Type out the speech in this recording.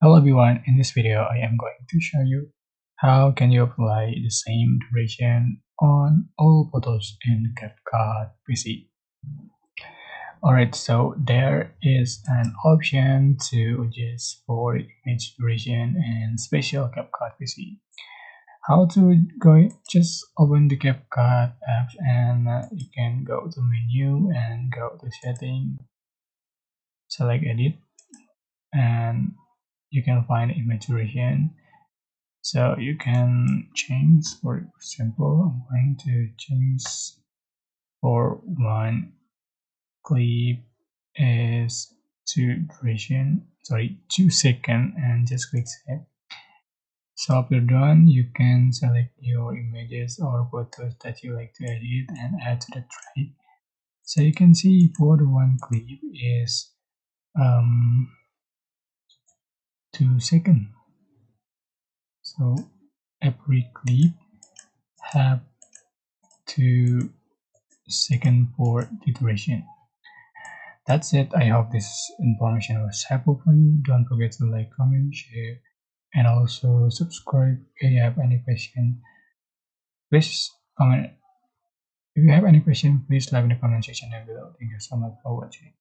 Hello everyone, in this video I am going to show you how can you apply the same duration on all photos in CapCut PC. Alright, so there is an option to adjust for image duration and special CapCut PC. How to go? Just open the CapCut app and you can go to menu and go to setting, select edit, and you can find image duration. So you can change, for example, I'm going to change for one clip is 2 second, and just click save. So after done, you can select your images or photos that you like to edit and add to the tray. So you can see for the one clip is 2 seconds. So every clip have 2 seconds for the duration. That's it. I hope this information was helpful for you. Don't forget to like, comment, share, and also subscribe. If you have any question, please comment. If you have any question, please leave in the comment section down below. Thank you so much for watching.